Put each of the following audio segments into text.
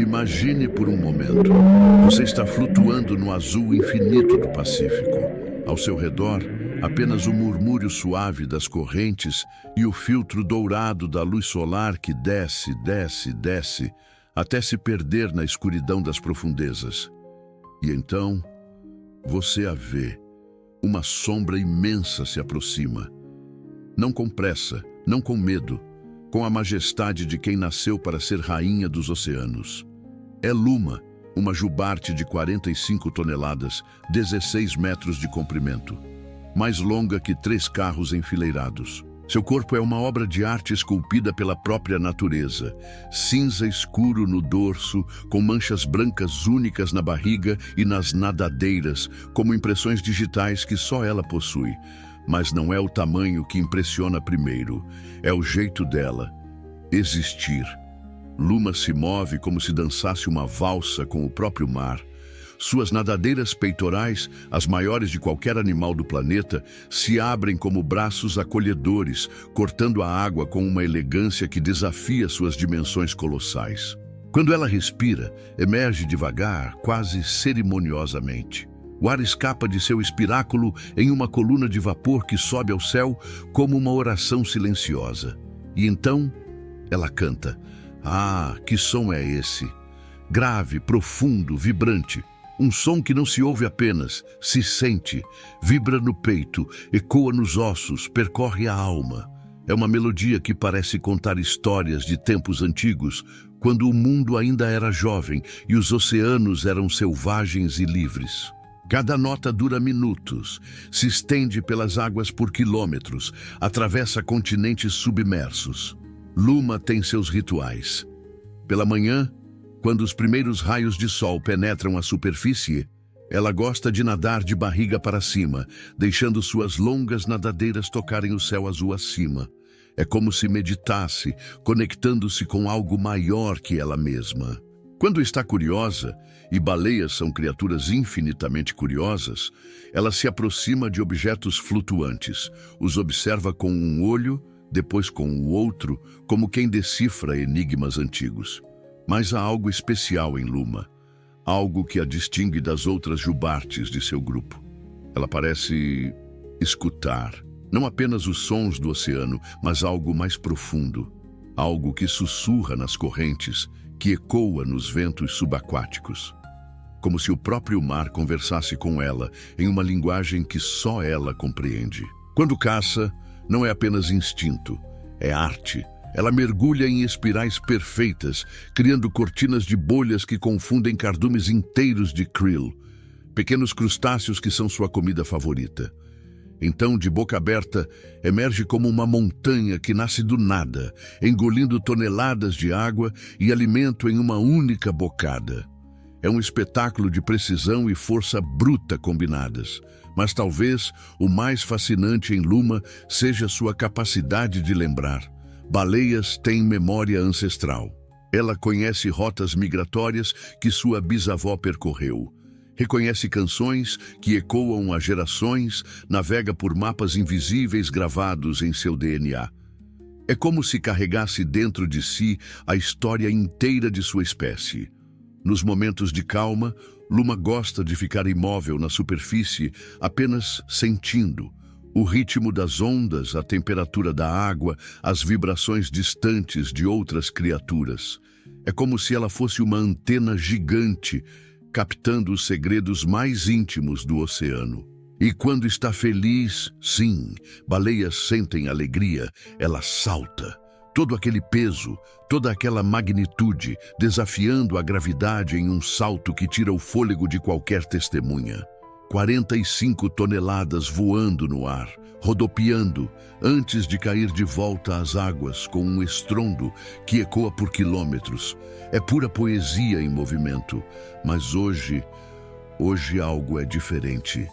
Imagine por um momento. Você está flutuando no azul infinito do Pacífico. Ao seu redor, apenas o murmúrio suave das correntes e o filtro dourado da luz solar que desce, desce, desce, até se perder na escuridão das profundezas. E então, você a vê. Uma sombra imensa se aproxima. Não com pressa, não com medo, com a majestade de quem nasceu para ser rainha dos oceanos. É Luma, uma jubarte de 45 toneladas, 16 metros de comprimento, mais longa que 3 carros enfileirados. Seu corpo é uma obra de arte esculpida pela própria natureza, cinza escuro no dorso, com manchas brancas únicas na barriga e nas nadadeiras, como impressões digitais que só ela possui. Mas não é o tamanho que impressiona primeiro, é o jeito dela, existir. Luma se move como se dançasse uma valsa com o próprio mar. Suas nadadeiras peitorais, as maiores de qualquer animal do planeta, se abrem como braços acolhedores, cortando a água com uma elegância que desafia suas dimensões colossais. Quando ela respira, emerge devagar, quase cerimoniosamente. O ar escapa de seu espiráculo em uma coluna de vapor que sobe ao céu como uma oração silenciosa. E então, ela canta. Ah, que som é esse? Grave, profundo, vibrante. Um som que não se ouve apenas, se sente, vibra no peito, ecoa nos ossos, percorre a alma. É uma melodia que parece contar histórias de tempos antigos, quando o mundo ainda era jovem e os oceanos eram selvagens e livres. Cada nota dura minutos, se estende pelas águas por quilômetros, atravessa continentes submersos. Luma tem seus rituais. Pela manhã, quando os primeiros raios de sol penetram a superfície, ela gosta de nadar de barriga para cima, deixando suas longas nadadeiras tocarem o céu azul acima. É como se meditasse, conectando-se com algo maior que ela mesma. Quando está curiosa, e baleias são criaturas infinitamente curiosas, ela se aproxima de objetos flutuantes, os observa com um olho, depois com o outro, como quem decifra enigmas antigos. Mas há algo especial em Luma, algo que a distingue das outras jubartes de seu grupo. Ela parece escutar, não apenas os sons do oceano, mas algo mais profundo, algo que sussurra nas correntes, que ecoa nos ventos subaquáticos. Como se o próprio mar conversasse com ela em uma linguagem que só ela compreende. Quando caça, não é apenas instinto, é arte. Ela mergulha em espirais perfeitas, criando cortinas de bolhas que confundem cardumes inteiros de krill, pequenos crustáceos que são sua comida favorita. Então, de boca aberta, emerge como uma montanha que nasce do nada, engolindo toneladas de água e alimento em uma única bocada. É um espetáculo de precisão e força bruta combinadas. Mas talvez o mais fascinante em Luma seja sua capacidade de lembrar. Baleias têm memória ancestral. Ela conhece rotas migratórias que sua bisavó percorreu. Reconhece canções que ecoam há gerações, navega por mapas invisíveis gravados em seu DNA. É como se carregasse dentro de si a história inteira de sua espécie. Nos momentos de calma, Luma gosta de ficar imóvel na superfície, apenas sentindo o ritmo das ondas, a temperatura da água, as vibrações distantes de outras criaturas. É como se ela fosse uma antena gigante, captando os segredos mais íntimos do oceano. E quando está feliz, sim, baleias sentem alegria, ela salta. Todo aquele peso, toda aquela magnitude, desafiando a gravidade em um salto que tira o fôlego de qualquer testemunha. 45 toneladas voando no ar, rodopiando, antes de cair de volta às águas com um estrondo que ecoa por quilômetros. É pura poesia em movimento, mas hoje algo é diferente.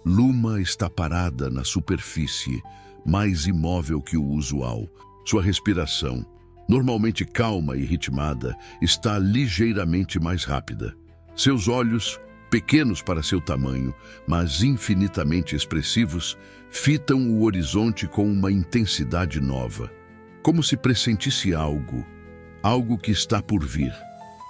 Luma está parada na superfície, mais imóvel que o usual. Sua respiração, normalmente calma e ritmada, está ligeiramente mais rápida. Seus olhos, pequenos para seu tamanho, mas infinitamente expressivos, fitam o horizonte com uma intensidade nova, como se pressentisse algo que está por vir.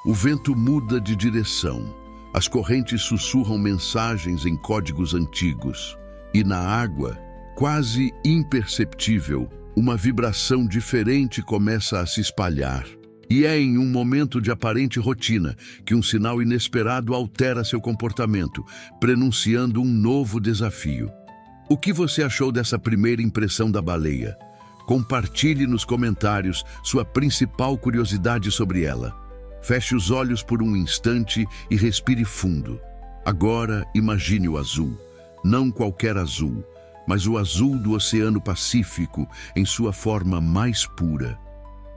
O vento muda de direção. As correntes sussurram mensagens em códigos antigos. E na água, quase imperceptível, uma vibração diferente começa a se espalhar. E é em um momento de aparente rotina que um sinal inesperado altera seu comportamento, prenunciando um novo desafio. O que você achou dessa primeira impressão da baleia? Compartilhe nos comentários sua principal curiosidade sobre ela. Feche os olhos por um instante e respire fundo. Agora imagine o azul. Não qualquer azul, mas o azul do Oceano Pacífico em sua forma mais pura.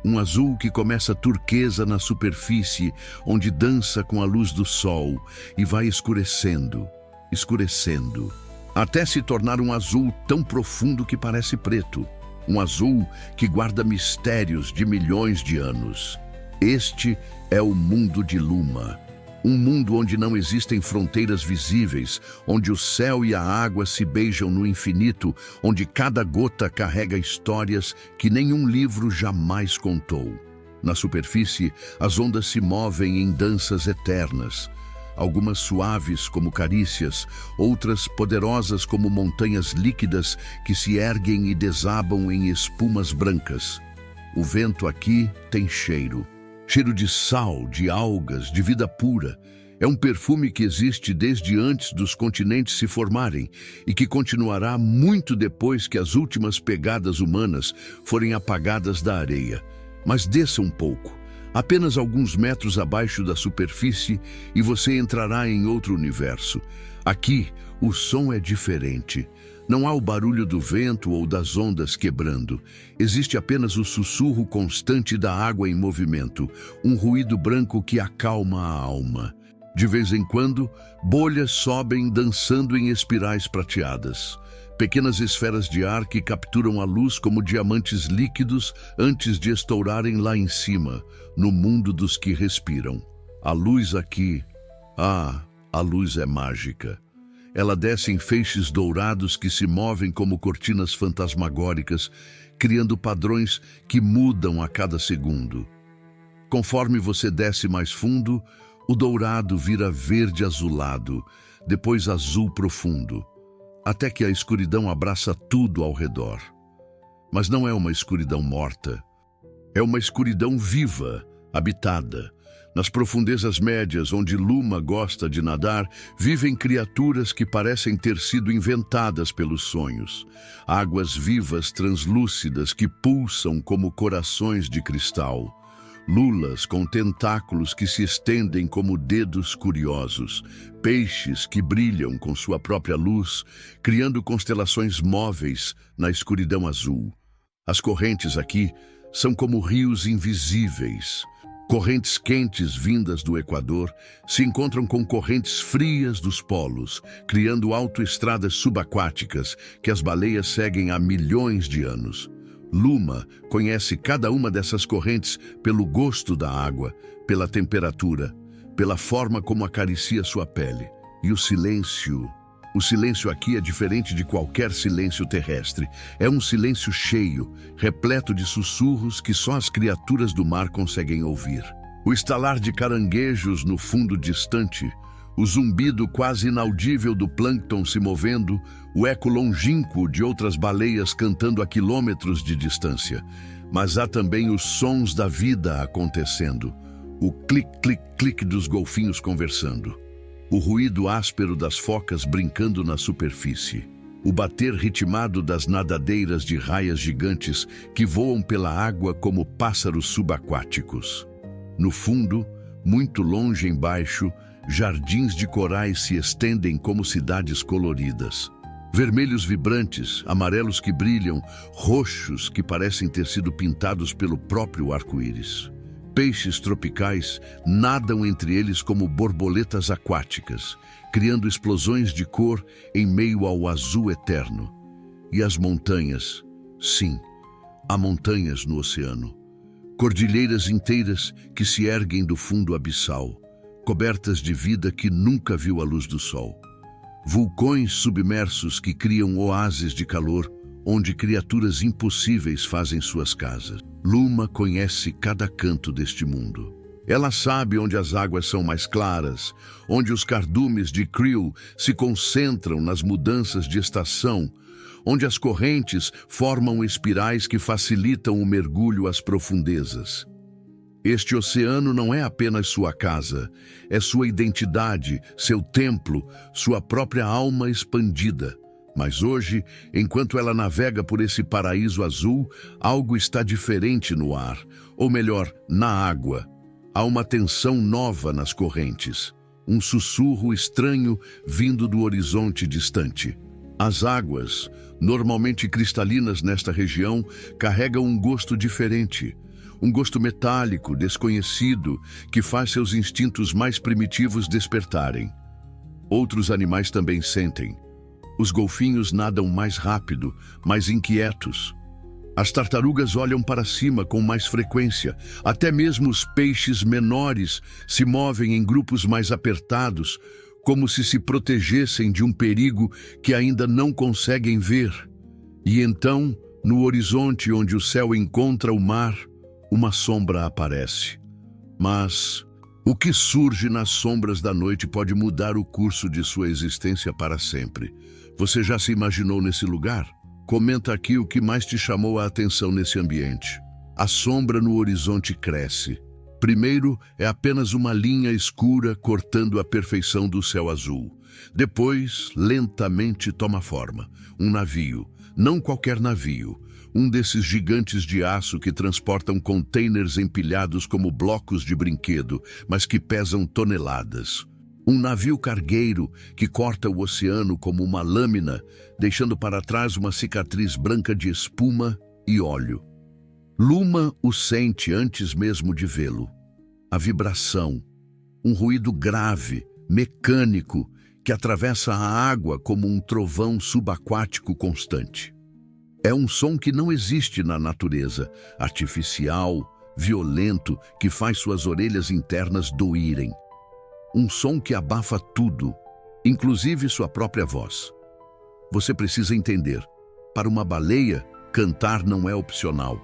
Um azul que começa turquesa na superfície, onde dança com a luz do sol e vai escurecendo, escurecendo, até se tornar um azul tão profundo que parece preto. Um azul que guarda mistérios de milhões de anos. Este é o mundo de Luma. Um mundo onde não existem fronteiras visíveis, onde o céu e a água se beijam no infinito, onde cada gota carrega histórias que nenhum livro jamais contou. Na superfície, as ondas se movem em danças eternas. Algumas suaves como carícias, outras poderosas como montanhas líquidas que se erguem e desabam em espumas brancas. O vento aqui tem cheiro. Cheiro de sal, de algas, de vida pura. É um perfume que existe desde antes dos continentes se formarem e que continuará muito depois que as últimas pegadas humanas forem apagadas da areia. Mas desça um pouco, apenas alguns metros abaixo da superfície, e você entrará em outro universo. Aqui, o som é diferente. Não há o barulho do vento ou das ondas quebrando. Existe apenas o sussurro constante da água em movimento, um ruído branco que acalma a alma. De vez em quando, bolhas sobem dançando em espirais prateadas. Pequenas esferas de ar que capturam a luz como diamantes líquidos antes de estourarem lá em cima, no mundo dos que respiram. A luz aqui, a luz é mágica. Ela desce em feixes dourados que se movem como cortinas fantasmagóricas, criando padrões que mudam a cada segundo. Conforme você desce mais fundo, o dourado vira verde azulado, depois azul profundo, até que a escuridão abraça tudo ao redor. Mas não é uma escuridão morta. É uma escuridão viva, habitada. Nas profundezas médias, onde Luma gosta de nadar, vivem criaturas que parecem ter sido inventadas pelos sonhos. Águas vivas translúcidas que pulsam como corações de cristal. Lulas com tentáculos que se estendem como dedos curiosos. Peixes que brilham com sua própria luz, criando constelações móveis na escuridão azul. As correntes aqui são como rios invisíveis. Correntes quentes vindas do Equador se encontram com correntes frias dos polos, criando autoestradas subaquáticas que as baleias seguem há milhões de anos. Luma conhece cada uma dessas correntes pelo gosto da água, pela temperatura, pela forma como acaricia sua pele. E o silêncio aqui é diferente de qualquer silêncio terrestre. É um silêncio cheio, repleto de sussurros que só as criaturas do mar conseguem ouvir. O estalar de caranguejos no fundo distante, o zumbido quase inaudível do plâncton se movendo, o eco longínquo de outras baleias cantando a quilômetros de distância. Mas há também os sons da vida acontecendo, o clique-clique-clique dos golfinhos conversando. O ruído áspero das focas brincando na superfície. O bater ritmado das nadadeiras de raias gigantes que voam pela água como pássaros subaquáticos. No fundo, muito longe embaixo, jardins de corais se estendem como cidades coloridas. Vermelhos vibrantes, amarelos que brilham, roxos que parecem ter sido pintados pelo próprio arco-íris. Peixes tropicais nadam entre eles como borboletas aquáticas, criando explosões de cor em meio ao azul eterno. E as montanhas, sim, há montanhas no oceano. Cordilheiras inteiras que se erguem do fundo abissal, cobertas de vida que nunca viu a luz do sol. Vulcões submersos que criam oásis de calor, onde criaturas impossíveis fazem suas casas. Luma conhece cada canto deste mundo. Ela sabe onde as águas são mais claras, onde os cardumes de krill se concentram nas mudanças de estação, onde as correntes formam espirais que facilitam o mergulho às profundezas. Este oceano não é apenas sua casa, é sua identidade, seu templo, sua própria alma expandida. Mas hoje, enquanto ela navega por esse paraíso azul, algo está diferente no ar, ou melhor, na água. Há uma tensão nova nas correntes, um sussurro estranho vindo do horizonte distante. As águas, normalmente cristalinas nesta região, carregam um gosto diferente. Um gosto metálico, desconhecido, que faz seus instintos mais primitivos despertarem. Outros animais também sentem. Os golfinhos nadam mais rápido, mais inquietos. As tartarugas olham para cima com mais frequência. Até mesmo os peixes menores se movem em grupos mais apertados, como se protegessem de um perigo que ainda não conseguem ver. E então, no horizonte onde o céu encontra o mar, uma sombra aparece. Mas o que surge nas sombras da noite pode mudar o curso de sua existência para sempre. Você já se imaginou nesse lugar? Comenta aqui o que mais te chamou a atenção nesse ambiente. A sombra no horizonte cresce. Primeiro, é apenas uma linha escura cortando a perfeição do céu azul. Depois, lentamente toma forma. Um navio. Não qualquer navio. Um desses gigantes de aço que transportam containers empilhados como blocos de brinquedo, mas que pesam toneladas. Um navio cargueiro que corta o oceano como uma lâmina, deixando para trás uma cicatriz branca de espuma e óleo. Luma o sente antes mesmo de vê-lo. A vibração, um ruído grave, mecânico, que atravessa a água como um trovão subaquático constante. É um som que não existe na natureza, artificial, violento, que faz suas orelhas internas doírem. Um som que abafa tudo, inclusive sua própria voz. Você precisa entender, para uma baleia, cantar não é opcional,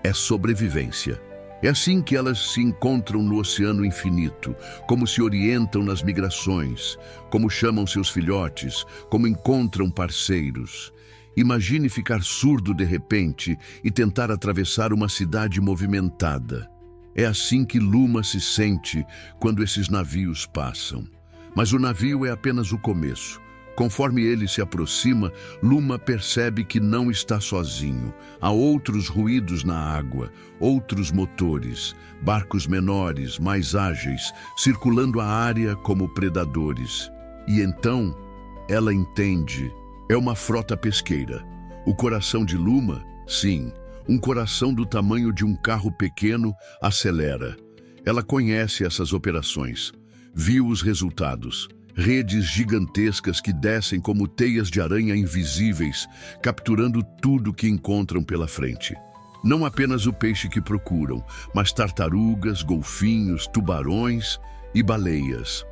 é sobrevivência. É assim que elas se encontram no oceano infinito, como se orientam nas migrações, como chamam seus filhotes, como encontram parceiros. Imagine ficar surdo de repente e tentar atravessar uma cidade movimentada. É assim que Luma se sente quando esses navios passam. Mas o navio é apenas o começo. Conforme ele se aproxima, Luma percebe que não está sozinho. Há outros ruídos na água, outros motores, barcos menores, mais ágeis, circulando a área como predadores. E então, ela entende. É uma frota pesqueira. O coração de Luma, sim, um coração do tamanho de um carro pequeno, acelera. Ela conhece essas operações. Viu os resultados. Redes gigantescas que descem como teias de aranha invisíveis, capturando tudo que encontram pela frente. Não apenas o peixe que procuram, mas tartarugas, golfinhos, tubarões e baleias.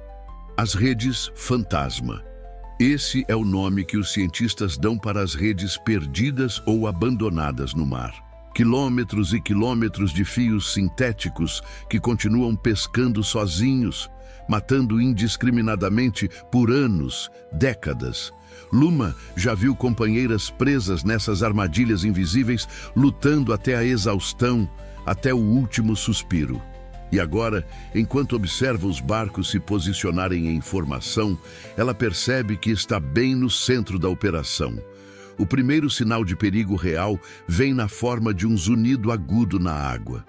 As redes fantasma. Esse é o nome que os cientistas dão para as redes perdidas ou abandonadas no mar. Quilômetros e quilômetros de fios sintéticos que continuam pescando sozinhos, matando indiscriminadamente por anos, décadas. Luma já viu companheiras presas nessas armadilhas invisíveis, lutando até a exaustão, até o último suspiro. E agora, enquanto observa os barcos se posicionarem em formação, ela percebe que está bem no centro da operação. O primeiro sinal de perigo real vem na forma de um zunido agudo na água.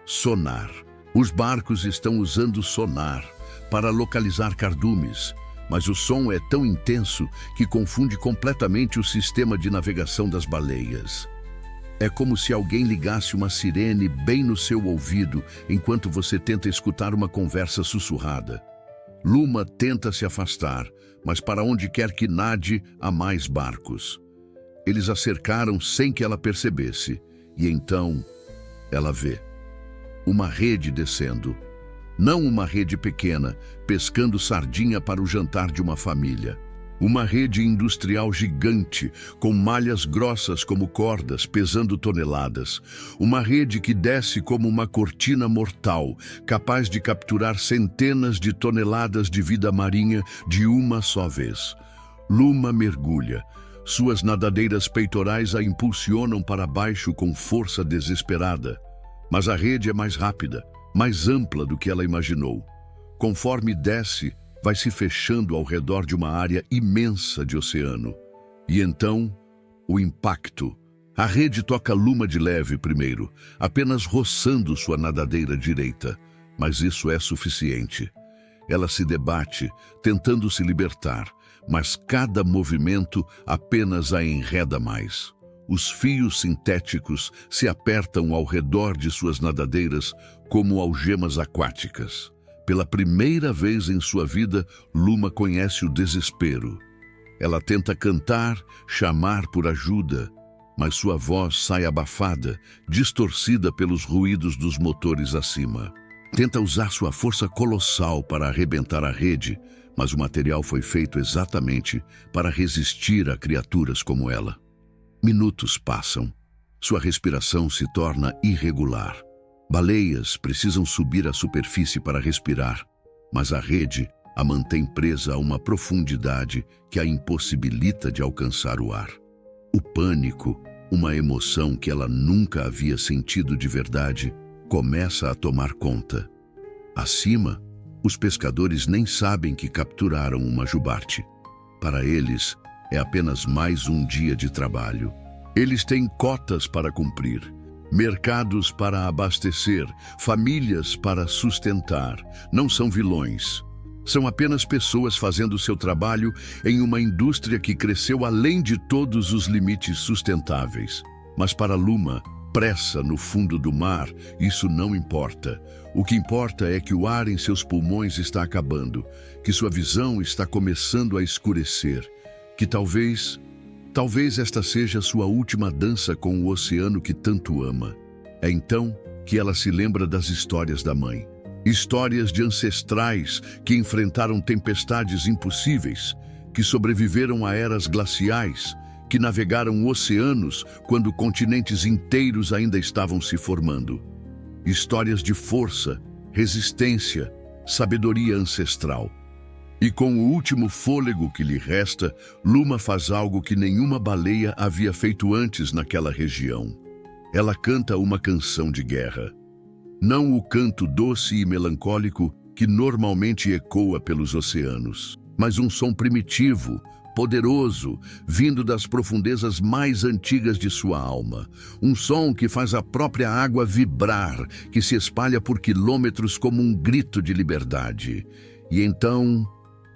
Sonar. Os barcos estão usando sonar para localizar cardumes, mas o som é tão intenso que confunde completamente o sistema de navegação das baleias. É como se alguém ligasse uma sirene bem no seu ouvido enquanto você tenta escutar uma conversa sussurrada. Luma tenta se afastar, mas para onde quer que nade, há mais barcos. Eles a cercaram sem que ela percebesse, e então ela vê uma rede descendo. Não uma rede pequena, pescando sardinha para o jantar de uma família. Uma rede industrial gigante, com malhas grossas como cordas, pesando toneladas. Uma rede que desce como uma cortina mortal, capaz de capturar centenas de toneladas de vida marinha de uma só vez. Luma mergulha. Suas nadadeiras peitorais a impulsionam para baixo com força desesperada. Mas a rede é mais rápida, mais ampla do que ela imaginou. Conforme desce, vai se fechando ao redor de uma área imensa de oceano. E então, o impacto. A rede toca Luma de leve primeiro, apenas roçando sua nadadeira direita. Mas isso é suficiente. Ela se debate, tentando se libertar, mas cada movimento apenas a enreda mais. Os fios sintéticos se apertam ao redor de suas nadadeiras como algemas aquáticas. Pela primeira vez em sua vida, Luma conhece o desespero. Ela tenta cantar, chamar por ajuda, mas sua voz sai abafada, distorcida pelos ruídos dos motores acima. Tenta usar sua força colossal para arrebentar a rede, mas o material foi feito exatamente para resistir a criaturas como ela. Minutos passam. Sua respiração se torna irregular. Baleias precisam subir à superfície para respirar, mas a rede a mantém presa a uma profundidade que a impossibilita de alcançar o ar. O pânico, uma emoção que ela nunca havia sentido de verdade, começa a tomar conta. Acima, os pescadores nem sabem que capturaram uma jubarte. Para eles, é apenas mais um dia de trabalho. Eles têm cotas para cumprir, mercados para abastecer, famílias para sustentar. Não são vilões. São apenas pessoas fazendo seu trabalho em uma indústria que cresceu além de todos os limites sustentáveis. Mas para Luma, pressa no fundo do mar, isso não importa. O que importa é que o ar em seus pulmões está acabando, que sua visão está começando a escurecer, que talvez esta seja sua última dança com o oceano que tanto ama. É então que ela se lembra das histórias da mãe. Histórias de ancestrais que enfrentaram tempestades impossíveis, que sobreviveram a eras glaciais, que navegaram oceanos quando continentes inteiros ainda estavam se formando. Histórias de força, resistência, sabedoria ancestral. E com o último fôlego que lhe resta, Luma faz algo que nenhuma baleia havia feito antes naquela região. Ela canta uma canção de guerra. Não o canto doce e melancólico que normalmente ecoa pelos oceanos, mas um som primitivo, poderoso, vindo das profundezas mais antigas de sua alma. Um som que faz a própria água vibrar, que se espalha por quilômetros como um grito de liberdade. E então,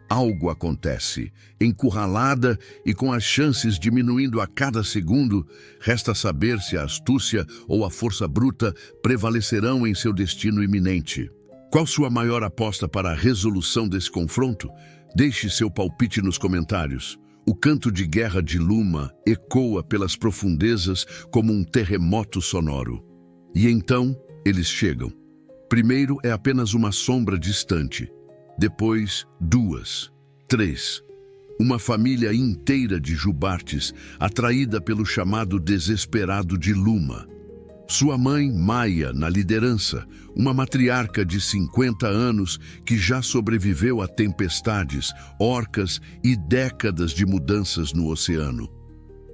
algo acontece. Encurralada e com as chances diminuindo a cada segundo, resta saber se a astúcia ou a força bruta prevalecerão em seu destino iminente. Qual sua maior aposta para a resolução desse confronto? Deixe seu palpite nos comentários. O canto de guerra de Luma ecoa pelas profundezas como um terremoto sonoro. E então, eles chegam. Primeiro é apenas uma sombra distante. Depois, 2, 3. Uma família inteira de jubartes, atraída pelo chamado desesperado de Luma. Sua mãe, Maia, na liderança, uma matriarca de 50 anos que já sobreviveu a tempestades, orcas e décadas de mudanças no oceano.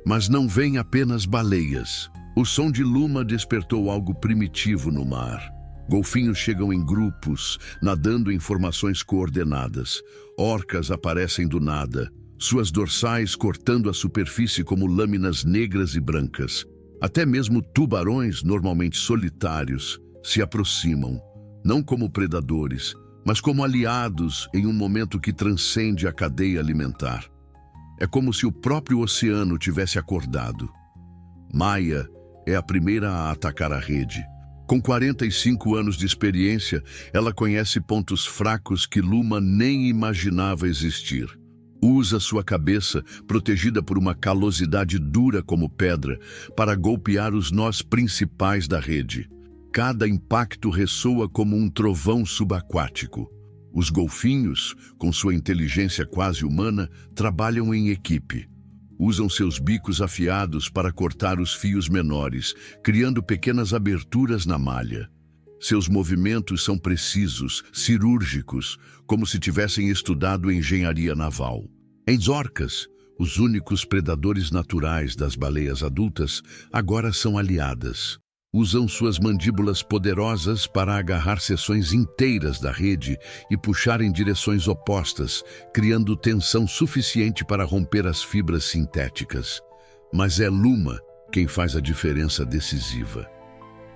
Mas não vêm apenas baleias. O som de Luma despertou algo primitivo no mar. Golfinhos chegam em grupos, nadando em formações coordenadas. Orcas aparecem do nada, suas dorsais cortando a superfície como lâminas negras e brancas. Até mesmo tubarões, normalmente solitários, se aproximam, não como predadores, mas como aliados em um momento que transcende a cadeia alimentar. É como se o próprio oceano tivesse acordado. Maia é a primeira a atacar a rede. Com 45 anos de experiência, ela conhece pontos fracos que Luma nem imaginava existir. Usa sua cabeça, protegida por uma calosidade dura como pedra, para golpear os nós principais da rede. Cada impacto ressoa como um trovão subaquático. Os golfinhos, com sua inteligência quase humana, trabalham em equipe. Usam seus bicos afiados para cortar os fios menores, criando pequenas aberturas na malha. Seus movimentos são precisos, cirúrgicos, como se tivessem estudado engenharia naval. As orcas, os únicos predadores naturais das baleias adultas, agora são aliadas. Usam suas mandíbulas poderosas para agarrar seções inteiras da rede e puxar em direções opostas, criando tensão suficiente para romper as fibras sintéticas. Mas é Luma quem faz a diferença decisiva.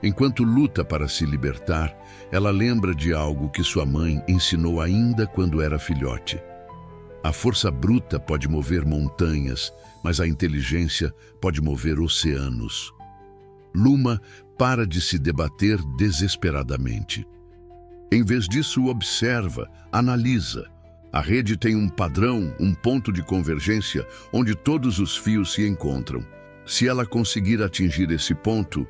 Enquanto luta para se libertar, ela lembra de algo que sua mãe ensinou ainda quando era filhote. A força bruta pode mover montanhas, mas a inteligência pode mover oceanos. Luma para de se debater desesperadamente. Em vez disso, observa, analisa. A rede tem um padrão, um ponto de convergência, onde todos os fios se encontram. Se ela conseguir atingir esse ponto,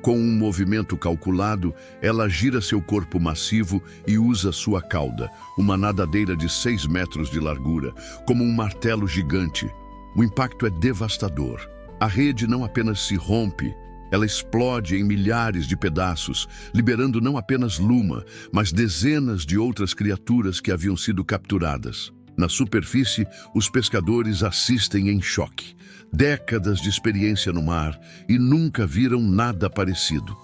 com um movimento calculado, ela gira seu corpo massivo e usa sua cauda, uma nadadeira de 6 metros de largura, como um martelo gigante. O impacto é devastador. A rede não apenas se rompe, ela explode em milhares de pedaços, liberando não apenas Luma, mas dezenas de outras criaturas que haviam sido capturadas. Na superfície, os pescadores assistem em choque. Décadas de experiência no mar e nunca viram nada parecido.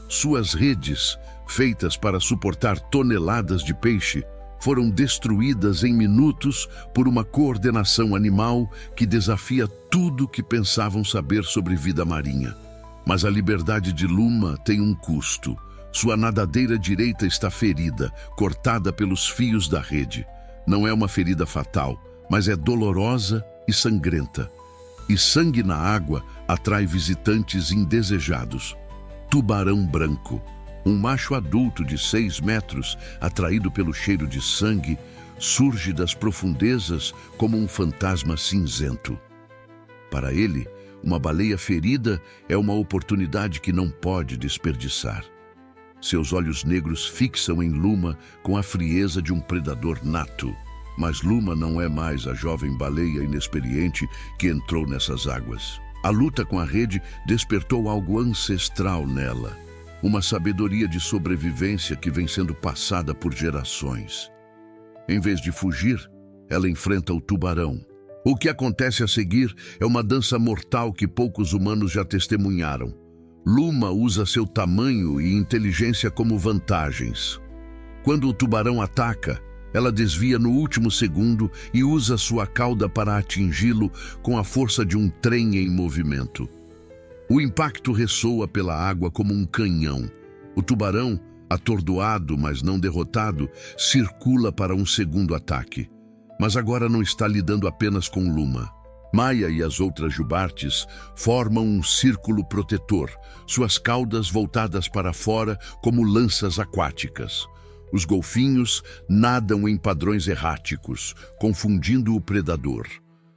Suas redes, feitas para suportar toneladas de peixe, foram destruídas em minutos por uma coordenação animal que desafia tudo que pensavam saber sobre vida marinha. Mas a liberdade de Luma tem um custo. Sua nadadeira direita está ferida, cortada pelos fios da rede. Não é uma ferida fatal, mas é dolorosa e sangrenta. E sangue na água atrai visitantes indesejados. Tubarão branco. Um macho adulto de 6 metros, atraído pelo cheiro de sangue, surge das profundezas como um fantasma cinzento. Para ele, uma baleia ferida é uma oportunidade que não pode desperdiçar. Seus olhos negros fixam em Luma com a frieza de um predador nato. Mas Luma não é mais a jovem baleia inexperiente que entrou nessas águas. A luta com a rede despertou algo ancestral nela. Uma sabedoria de sobrevivência que vem sendo passada por gerações. Em vez de fugir, ela enfrenta o tubarão. O que acontece a seguir é uma dança mortal que poucos humanos já testemunharam. Luma usa seu tamanho e inteligência como vantagens. Quando o tubarão ataca, ela desvia no último segundo e usa sua cauda para atingi-lo com a força de um trem em movimento. O impacto ressoa pela água como um canhão. O tubarão, atordoado, mas não derrotado, circula para um segundo ataque. Mas agora não está lidando apenas com Luma. Maia e as outras jubartes formam um círculo protetor, suas caudas voltadas para fora como lanças aquáticas. Os golfinhos nadam em padrões erráticos, confundindo o predador.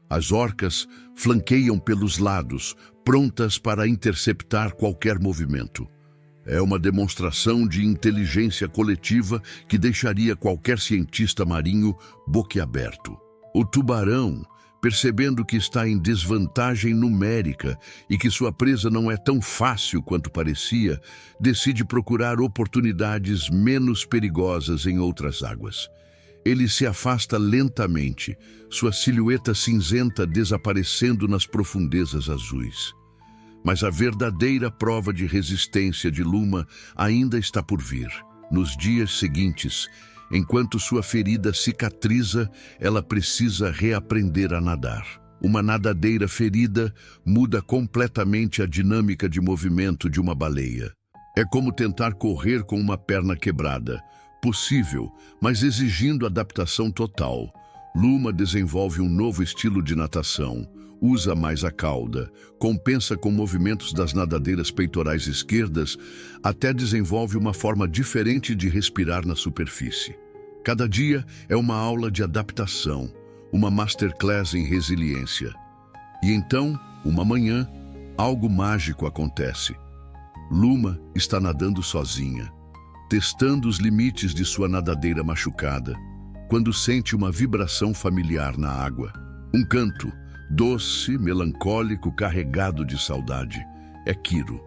As orcas flanqueiam pelos lados, prontas para interceptar qualquer movimento. É uma demonstração de inteligência coletiva que deixaria qualquer cientista marinho boquiaberto. O tubarão, percebendo que está em desvantagem numérica e que sua presa não é tão fácil quanto parecia, decide procurar oportunidades menos perigosas em outras águas. Ele se afasta lentamente, sua silhueta cinzenta desaparecendo nas profundezas azuis. Mas a verdadeira prova de resistência de Luma ainda está por vir. Nos dias seguintes, enquanto sua ferida cicatriza, ela precisa reaprender a nadar. Uma nadadeira ferida muda completamente a dinâmica de movimento de uma baleia. É como tentar correr com uma perna quebrada. Possível, mas exigindo adaptação total. Luma desenvolve um novo estilo de natação. Usa mais a cauda, compensa com movimentos das nadadeiras peitorais esquerdas, até desenvolve uma forma diferente de respirar na superfície. Cada dia é uma aula de adaptação, uma masterclass em resiliência. E então, uma manhã, algo mágico acontece. Luma está nadando sozinha, testando os limites de sua nadadeira machucada. quando sente uma vibração familiar na água. Um canto, doce, melancólico, carregado de saudade. É Kiro,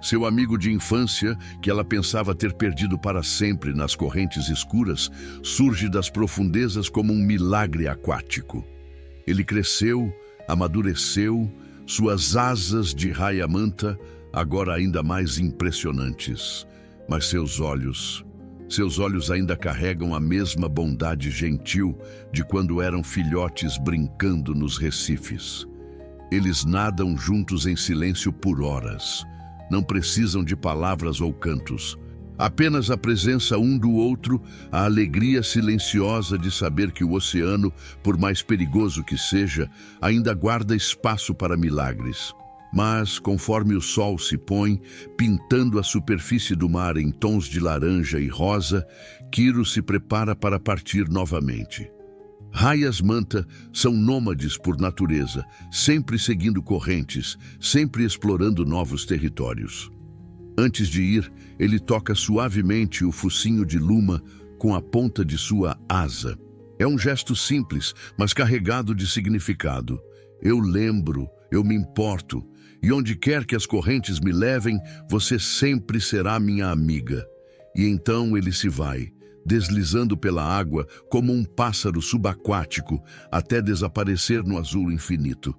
seu amigo de infância, que ela pensava ter perdido para sempre nas correntes escuras, surge das profundezas como um milagre aquático. Ele cresceu, amadureceu, suas asas de raia-manta, agora ainda mais impressionantes. Mas seus olhos ainda carregam a mesma bondade gentil de quando eram filhotes brincando nos recifes. Eles nadam juntos em silêncio por horas. Não precisam de palavras ou cantos. Apenas a presença um do outro, a alegria silenciosa de saber que o oceano, por mais perigoso que seja, ainda guarda espaço para milagres. Mas, conforme o sol se põe, pintando a superfície do mar em tons de laranja e rosa, Kiro se prepara para partir novamente. Raias-manta são nômades por natureza, sempre seguindo correntes, sempre explorando novos territórios. Antes de ir, ele toca suavemente o focinho de Luma com a ponta de sua asa. É um gesto simples, mas carregado de significado. Eu lembro, eu me importo, e onde quer que as correntes me levem, você sempre será minha amiga. E então ele se vai, deslizando pela água como um pássaro subaquático, até desaparecer no azul infinito.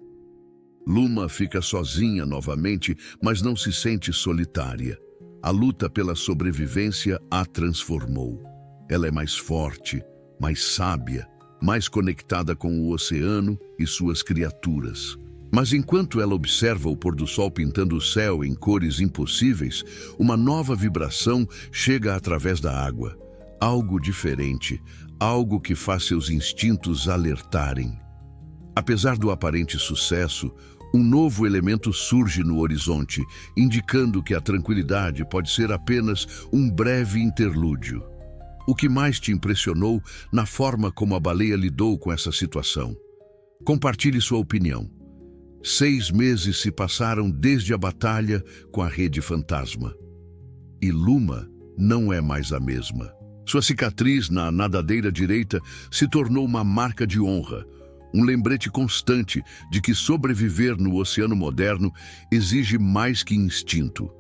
Luma fica sozinha novamente, mas não se sente solitária. A luta pela sobrevivência a transformou. Ela é mais forte, mais sábia, mais conectada com o oceano e suas criaturas. Mas enquanto ela observa o pôr do sol pintando o céu em cores impossíveis, uma nova vibração chega através da água. Algo diferente, algo que faz seus instintos alertarem. Apesar do aparente sucesso, um novo elemento surge no horizonte, indicando que a tranquilidade pode ser apenas um breve interlúdio. O que mais te impressionou na forma como a baleia lidou com essa situação? Compartilhe sua opinião. 6 meses se passaram desde a batalha com a rede fantasma. E Luma não é mais a mesma. Sua cicatriz na nadadeira direita se tornou uma marca de honra, um lembrete constante de que sobreviver no oceano moderno exige mais que instinto,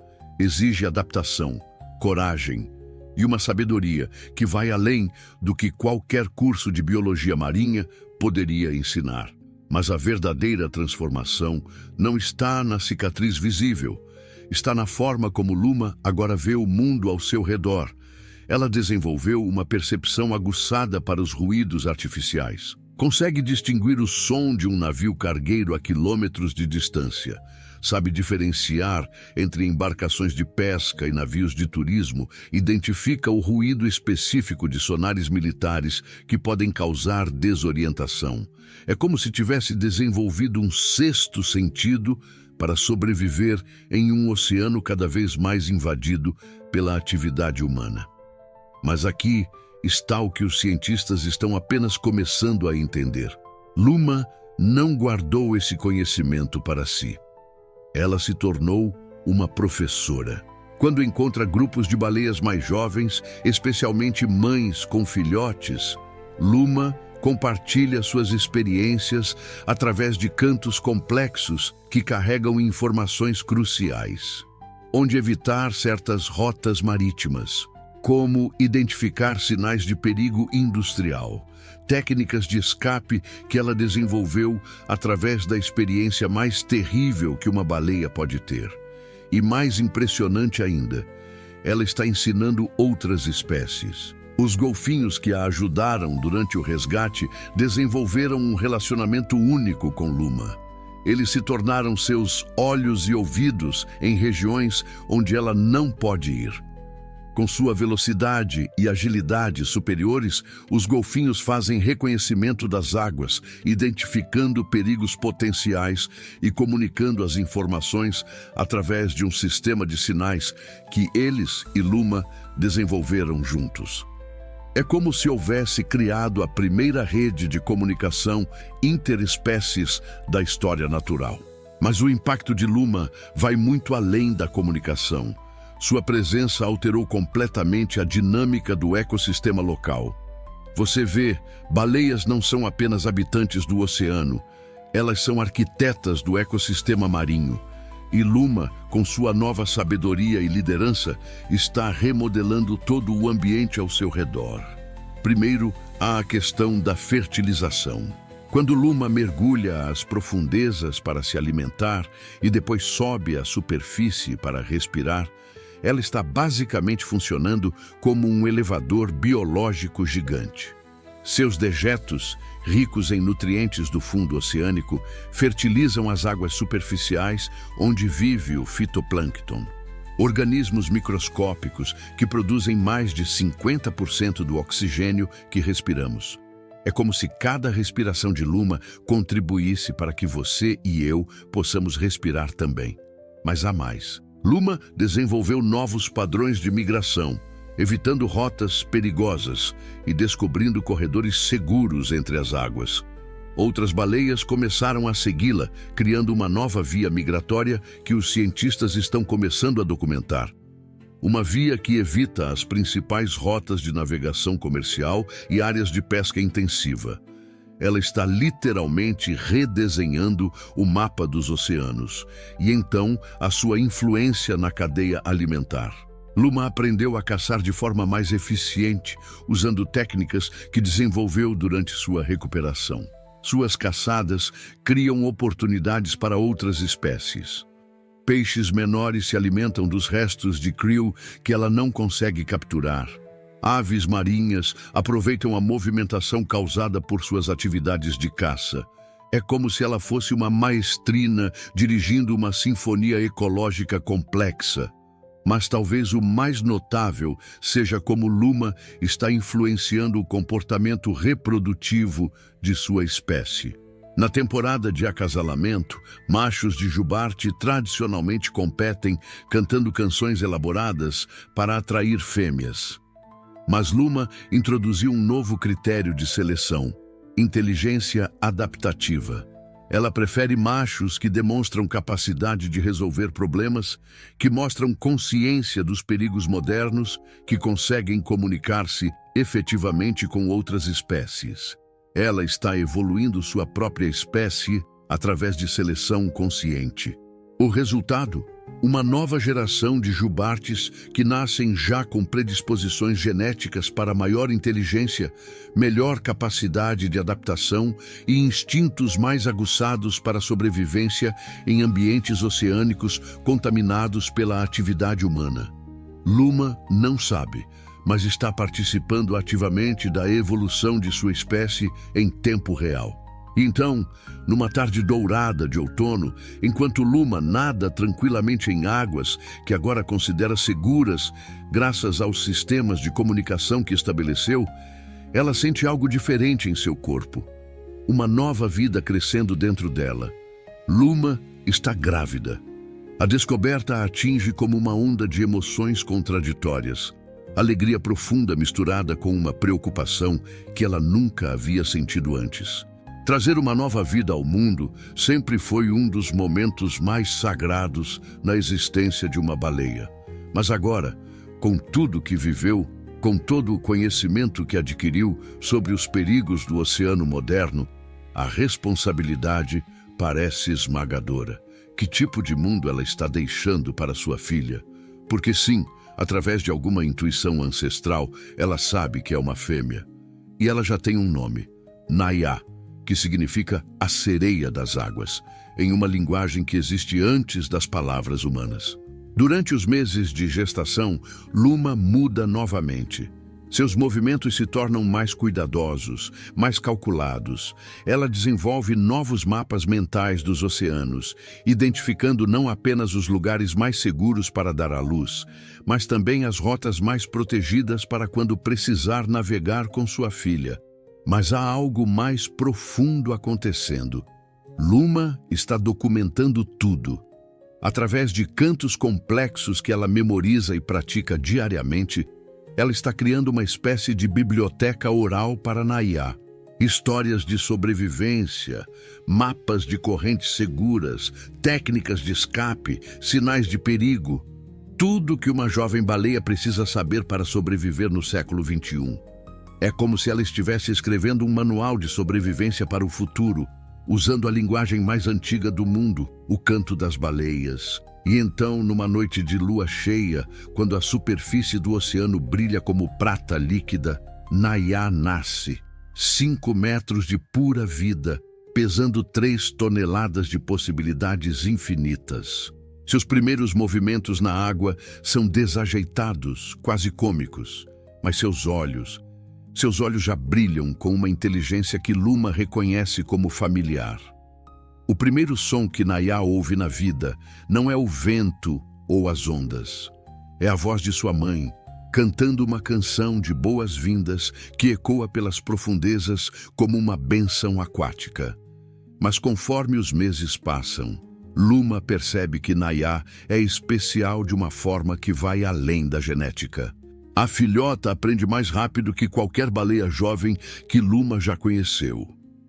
exige adaptação, coragem e uma sabedoria que vai além do que qualquer curso de biologia marinha poderia ensinar. Mas a verdadeira transformação não está na cicatriz visível, está na forma como Luma agora vê o mundo ao seu redor. Ela desenvolveu uma percepção aguçada para os ruídos artificiais. Consegue distinguir o som de um navio cargueiro a quilômetros de distância. Sabe diferenciar entre embarcações de pesca e navios de turismo. Identifica o ruído específico de sonares militares que podem causar desorientação. É como se tivesse desenvolvido um sexto sentido para sobreviver em um oceano cada vez mais invadido pela atividade humana. Mas aqui está o que os cientistas estão apenas começando a entender. Luma não guardou esse conhecimento para si. Ela se tornou uma professora. Quando encontra grupos de baleias mais jovens, especialmente mães com filhotes, Luma compartilha suas experiências através de cantos complexos que carregam informações cruciais. Onde evitar certas rotas marítimas, como identificar sinais de perigo industrial, técnicas de escape que ela desenvolveu através da experiência mais terrível que uma baleia pode ter. E mais impressionante ainda, ela está ensinando outras espécies. Os golfinhos que a ajudaram durante o resgate desenvolveram um relacionamento único com Luma. Eles se tornaram seus olhos e ouvidos em regiões onde ela não pode ir. Com sua velocidade e agilidade superiores, os golfinhos fazem reconhecimento das águas, identificando perigos potenciais e comunicando as informações através de um sistema de sinais que eles e Luma desenvolveram juntos. É como se houvesse criado a primeira rede de comunicação interespécies da história natural. Mas o impacto de Luma vai muito além da comunicação. Sua presença alterou completamente a dinâmica do ecossistema local. Você vê, baleias não são apenas habitantes do oceano, elas são arquitetas do ecossistema marinho. E Luma, com sua nova sabedoria e liderança, está remodelando todo o ambiente ao seu redor. Primeiro, há a questão da fertilização. Quando Luma mergulha às profundezas para se alimentar e depois sobe à superfície para respirar, ela está basicamente funcionando como um elevador biológico gigante. Seus dejetos, ricos em nutrientes do fundo oceânico, fertilizam as águas superficiais onde vive o fitoplâncton. Organismos microscópicos que produzem mais de 50% do oxigênio que respiramos. É como se cada respiração de Luma contribuísse para que você e eu possamos respirar também. Mas há mais. Luma desenvolveu novos padrões de migração, evitando rotas perigosas e descobrindo corredores seguros entre as águas. Outras baleias começaram a segui-la, criando uma nova via migratória que os cientistas estão começando a documentar. Uma via que evita as principais rotas de navegação comercial e áreas de pesca intensiva. Ela está literalmente redesenhando o mapa dos oceanos e então a sua influência na cadeia alimentar. Luma aprendeu a caçar de forma mais eficiente, usando técnicas que desenvolveu durante sua recuperação. Suas caçadas criam oportunidades para outras espécies. Peixes menores se alimentam dos restos de krill que ela não consegue capturar. Aves marinhas aproveitam a movimentação causada por suas atividades de caça. É como se ela fosse uma maestrina dirigindo uma sinfonia ecológica complexa. Mas talvez o mais notável seja como Luma está influenciando o comportamento reprodutivo de sua espécie. Na temporada de acasalamento, machos de jubarte tradicionalmente competem cantando canções elaboradas para atrair fêmeas. Mas Luma introduziu um novo critério de seleção: inteligência adaptativa. Ela prefere machos que demonstram capacidade de resolver problemas, que mostram consciência dos perigos modernos, que conseguem comunicar-se efetivamente com outras espécies. Ela está evoluindo sua própria espécie através de seleção consciente. O resultado? Uma nova geração de jubartes que nascem já com predisposições genéticas para maior inteligência, melhor capacidade de adaptação e instintos mais aguçados para a sobrevivência em ambientes oceânicos contaminados pela atividade humana. Luma não sabe, mas está participando ativamente da evolução de sua espécie em tempo real. Então, numa tarde dourada de outono, enquanto Luma nada tranquilamente em águas que agora considera seguras graças aos sistemas de comunicação que estabeleceu, ela sente algo diferente em seu corpo. Uma nova vida crescendo dentro dela. Luma está grávida. A descoberta a atinge como uma onda de emoções contraditórias. Alegria profunda misturada com uma preocupação que ela nunca havia sentido antes. Trazer uma nova vida ao mundo sempre foi um dos momentos mais sagrados na existência de uma baleia. Mas agora, com tudo que viveu, com todo o conhecimento que adquiriu sobre os perigos do oceano moderno, a responsabilidade parece esmagadora. Que tipo de mundo ela está deixando para sua filha? Porque sim, através de alguma intuição ancestral, ela sabe que é uma fêmea. E ela já tem um nome: Naiá, que significa a sereia das águas, em uma linguagem que existe antes das palavras humanas. Durante os meses de gestação, Luma muda novamente. Seus movimentos se tornam mais cuidadosos, mais calculados. Ela desenvolve novos mapas mentais dos oceanos, identificando não apenas os lugares mais seguros para dar à luz, mas também as rotas mais protegidas para quando precisar navegar com sua filha. Mas há algo mais profundo acontecendo. Luma está documentando tudo. Através de cantos complexos que ela memoriza e pratica diariamente, ela está criando uma espécie de biblioteca oral para Naiá. Histórias de sobrevivência, mapas de correntes seguras, técnicas de escape, sinais de perigo. Tudo que uma jovem baleia precisa saber para sobreviver no século XXI. É como se ela estivesse escrevendo um manual de sobrevivência para o futuro, usando a linguagem mais antiga do mundo, o canto das baleias. E então, numa noite de lua cheia, quando a superfície do oceano brilha como prata líquida, Naiá nasce. 5 metros de pura vida, pesando 3 toneladas de possibilidades infinitas. Seus primeiros movimentos na água são desajeitados, quase cômicos, mas seus olhos já brilham com uma inteligência que Luma reconhece como familiar. O primeiro som que Naiá ouve na vida não é o vento ou as ondas. É a voz de sua mãe, cantando uma canção de boas-vindas que ecoa pelas profundezas como uma bênção aquática. Mas conforme os meses passam, Luma percebe que Naiá é especial de uma forma que vai além da genética. A filhota aprende mais rápido que qualquer baleia jovem que Luma já conheceu.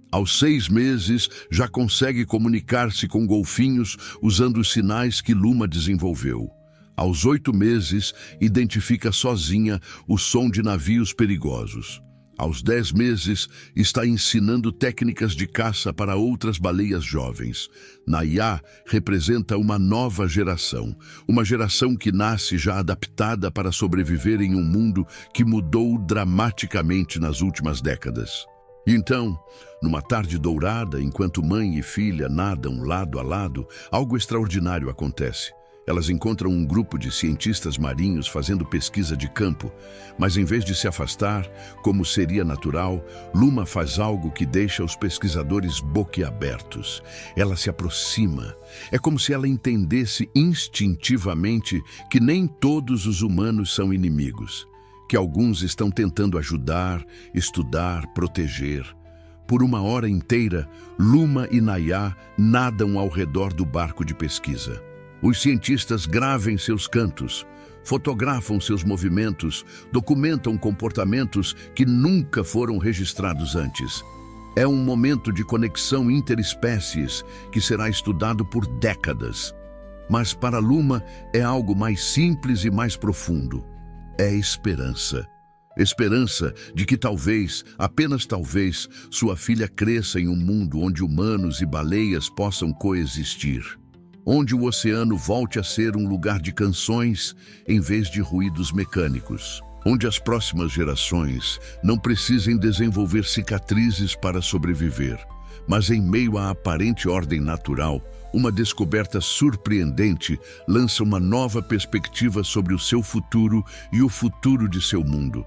Aos 6 meses, já consegue comunicar-se com golfinhos usando os sinais que Luma desenvolveu. Aos 8 meses, identifica sozinha o som de navios perigosos. Aos 10 meses, está ensinando técnicas de caça para outras baleias jovens. Naiá representa uma nova geração, uma geração que nasce já adaptada para sobreviver em um mundo que mudou dramaticamente nas últimas décadas. E então, numa tarde dourada, enquanto mãe e filha nadam lado a lado, algo extraordinário acontece. Elas encontram um grupo de cientistas marinhos fazendo pesquisa de campo, mas em vez de se afastar, como seria natural, Luma faz algo que deixa os pesquisadores boquiabertos. Ela se aproxima. É como se ela entendesse instintivamente que nem todos os humanos são inimigos, que alguns estão tentando ajudar, estudar, proteger. Por uma hora inteira, Luma e Naiá nadam ao redor do barco de pesquisa. Os cientistas gravam seus cantos, fotografam seus movimentos, documentam comportamentos que nunca foram registrados antes. É um momento de conexão interespécies que será estudado por décadas. Mas para Luma é algo mais simples e mais profundo. É esperança. Esperança de que talvez, apenas talvez, sua filha cresça em um mundo onde humanos e baleias possam coexistir. Onde o oceano volte a ser um lugar de canções em vez de ruídos mecânicos. Onde as próximas gerações não precisem desenvolver cicatrizes para sobreviver, mas em meio à aparente ordem natural, uma descoberta surpreendente lança uma nova perspectiva sobre o seu futuro e o futuro de seu mundo.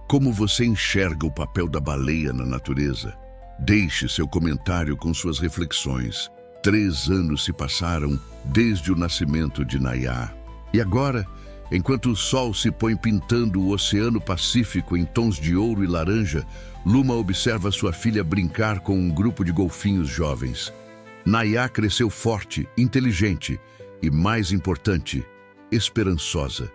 Como você enxerga o papel da baleia na natureza? Deixe seu comentário com suas reflexões. 3 anos se passaram desde o nascimento de Naiá. E agora, enquanto o sol se põe pintando o Oceano Pacífico em tons de ouro e laranja, Luma observa sua filha brincar com um grupo de golfinhos jovens. Naiá cresceu forte, inteligente e, mais importante, esperançosa.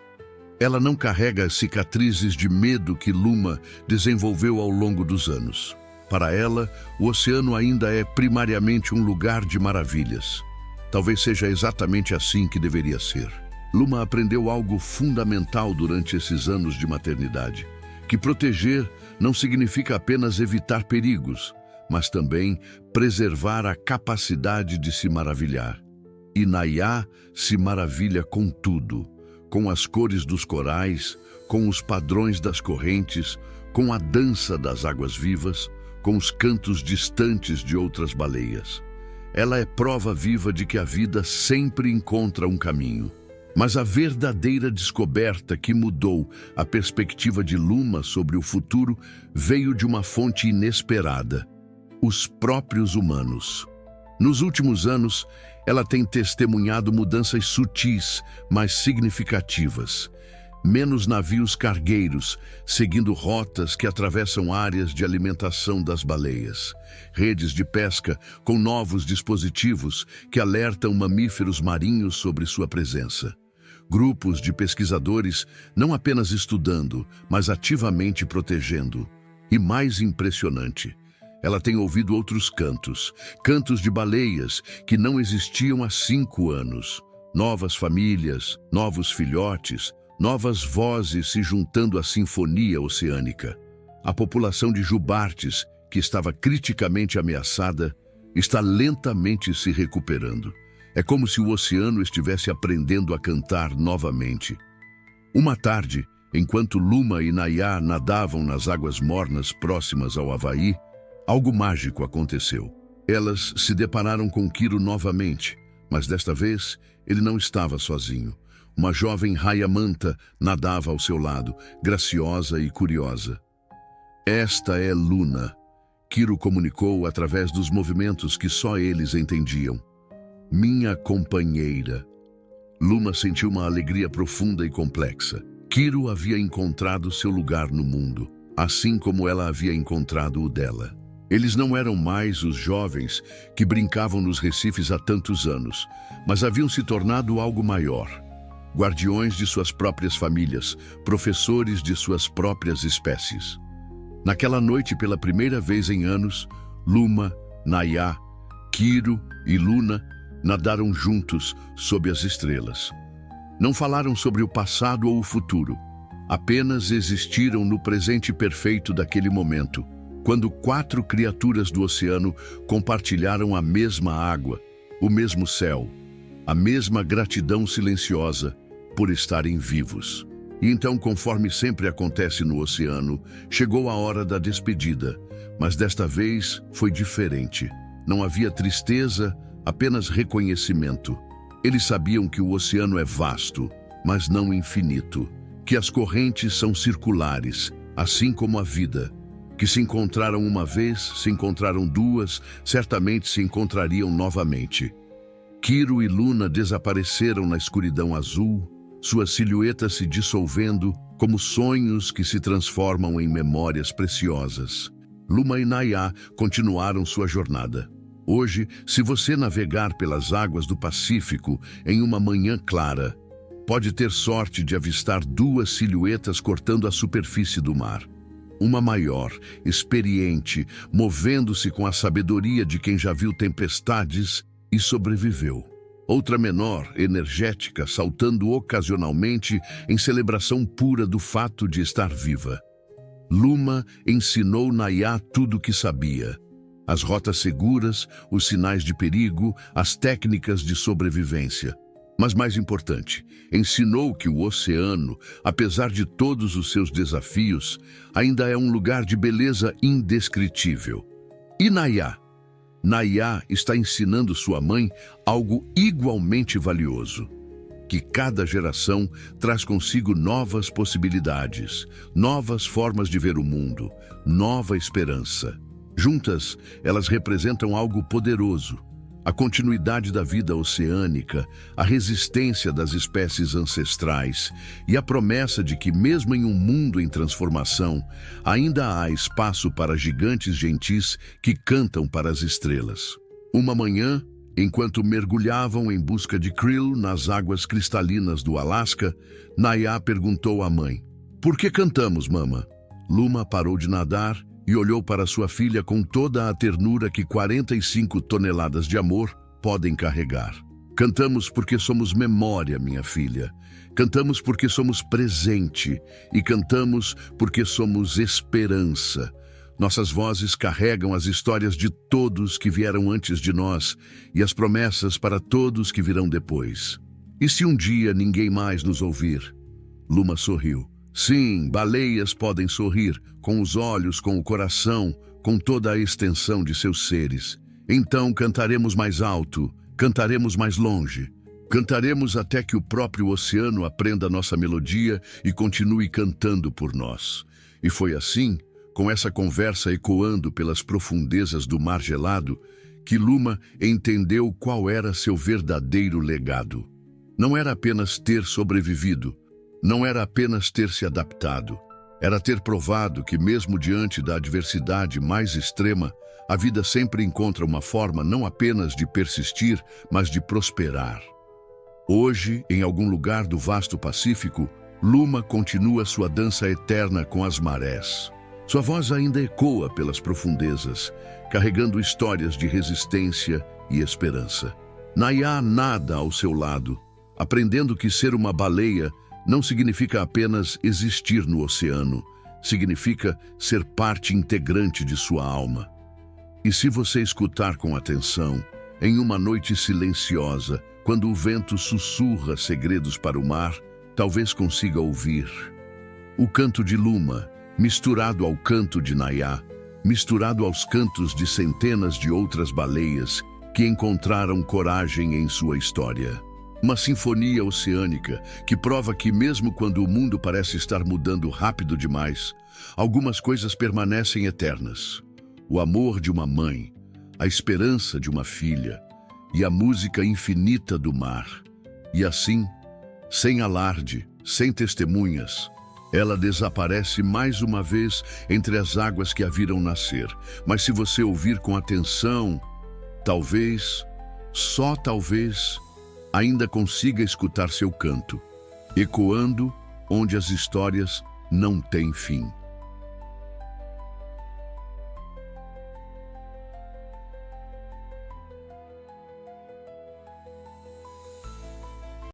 Ela não carrega as cicatrizes de medo que Luma desenvolveu ao longo dos anos. Para ela, o oceano ainda é primariamente um lugar de maravilhas. Talvez seja exatamente assim que deveria ser. Luma aprendeu algo fundamental durante esses anos de maternidade, que proteger não significa apenas evitar perigos, mas também preservar a capacidade de se maravilhar. E Naiá se maravilha com tudo, com as cores dos corais, com os padrões das correntes, com a dança das águas vivas, com os cantos distantes de outras baleias. Ela é prova viva de que a vida sempre encontra um caminho. Mas a verdadeira descoberta que mudou a perspectiva de Luma sobre o futuro veio de uma fonte inesperada: os próprios humanos. Nos últimos anos, ela tem testemunhado mudanças sutis, mas significativas. Menos navios cargueiros, seguindo rotas que atravessam áreas de alimentação das baleias. Redes de pesca com novos dispositivos que alertam mamíferos marinhos sobre sua presença. Grupos de pesquisadores não apenas estudando, mas ativamente protegendo. E mais impressionante, ela tem ouvido outros cantos, cantos de baleias que não existiam há 5 anos. Novas famílias, novos filhotes, novas vozes se juntando à sinfonia oceânica. a população de jubartes, que estava criticamente ameaçada, está lentamente se recuperando. É como se o oceano estivesse aprendendo a cantar novamente. Uma tarde, enquanto Luma e Nayá nadavam nas águas mornas próximas ao Havaí, algo mágico aconteceu. Elas se depararam com Kiro novamente, mas desta vez ele não estava sozinho. Uma jovem raia manta nadava ao seu lado, graciosa e curiosa. Esta é Luna, Kiro comunicou através dos movimentos que só eles entendiam. Minha companheira. Luna sentiu uma alegria profunda e complexa. Kiro havia encontrado seu lugar no mundo, assim como ela havia encontrado o dela. Eles não eram mais os jovens que brincavam nos recifes há tantos anos, mas haviam se tornado algo maior. Guardiões de suas próprias famílias, professores de suas próprias espécies. Naquela noite, pela primeira vez em anos, Luma, Nayá, Kiro e Luna nadaram juntos sob as estrelas. Não falaram sobre o passado ou o futuro, apenas existiram no presente perfeito daquele momento, quando 4 criaturas do oceano compartilharam a mesma água, o mesmo céu, a mesma gratidão silenciosa por estarem vivos. E então, conforme sempre acontece no oceano, chegou a hora da despedida, mas desta vez foi diferente. Não havia tristeza, apenas reconhecimento. Eles sabiam que o oceano é vasto, mas não infinito, que as correntes são circulares, assim como a vida, que se encontraram uma vez, se encontraram duas, certamente se encontrariam novamente. Kiro e Luna desapareceram na escuridão azul, suas silhuetas se dissolvendo como sonhos que se transformam em memórias preciosas. Luma e Nayá continuaram sua jornada. Hoje, se você navegar pelas águas do Pacífico em uma manhã clara, pode ter sorte de avistar 2 silhuetas cortando a superfície do mar. Uma maior, experiente, movendo-se com a sabedoria de quem já viu tempestades e sobreviveu. Outra menor, energética, saltando ocasionalmente em celebração pura do fato de estar viva. Luma ensinou Nayá tudo o que sabia. As rotas seguras, os sinais de perigo, as técnicas de sobrevivência. Mas mais importante, ensinou que o oceano, apesar de todos os seus desafios, ainda é um lugar de beleza indescritível. E Nayá? Nayá está ensinando sua mãe algo igualmente valioso. Que cada geração traz consigo novas possibilidades, novas formas de ver o mundo, nova esperança. Juntas, elas representam algo poderoso. A continuidade da vida oceânica, a resistência das espécies ancestrais e a promessa de que, mesmo em um mundo em transformação, ainda há espaço para gigantes gentis que cantam para as estrelas. Uma manhã, enquanto mergulhavam em busca de krill nas águas cristalinas do Alasca, Nayá perguntou à mãe: "Por que cantamos, mama?" Luma parou de nadar e olhou para sua filha com toda a ternura que 45 toneladas de amor podem carregar. Cantamos porque somos memória, minha filha. Cantamos porque somos presente. E cantamos porque somos esperança. Nossas vozes carregam as histórias de todos que vieram antes de nós e as promessas para todos que virão depois. E se um dia ninguém mais nos ouvir? Luma sorriu. Sim, baleias podem sorrir, com os olhos, com o coração, com toda a extensão de seus seres. Então cantaremos mais alto, cantaremos mais longe. Cantaremos até que o próprio oceano aprenda nossa melodia e continue cantando por nós. E foi assim, com essa conversa ecoando pelas profundezas do mar gelado, que Luma entendeu qual era seu verdadeiro legado. Não era apenas ter sobrevivido, não era apenas ter se adaptado, era ter provado que mesmo diante da adversidade mais extrema, a vida sempre encontra uma forma não apenas de persistir, mas de prosperar. Hoje, em algum lugar do vasto Pacífico, Luma continua sua dança eterna com as marés. Sua voz ainda ecoa pelas profundezas, carregando histórias de resistência e esperança. Nayá nada ao seu lado, aprendendo que ser uma baleia não significa apenas existir no oceano, significa ser parte integrante de sua alma. E se você escutar com atenção, em uma noite silenciosa, quando o vento sussurra segredos para o mar, talvez consiga ouvir o canto de Luma, misturado ao canto de Nayá, misturado aos cantos de centenas de outras baleias que encontraram coragem em sua história. Uma sinfonia oceânica que prova que mesmo quando o mundo parece estar mudando rápido demais, algumas coisas permanecem eternas. O amor de uma mãe, a esperança de uma filha e a música infinita do mar. E assim, sem alarde, sem testemunhas, ela desaparece mais uma vez entre as águas que a viram nascer. Mas se você ouvir com atenção, talvez, só talvez, ainda consiga escutar seu canto, ecoando onde as histórias não têm fim.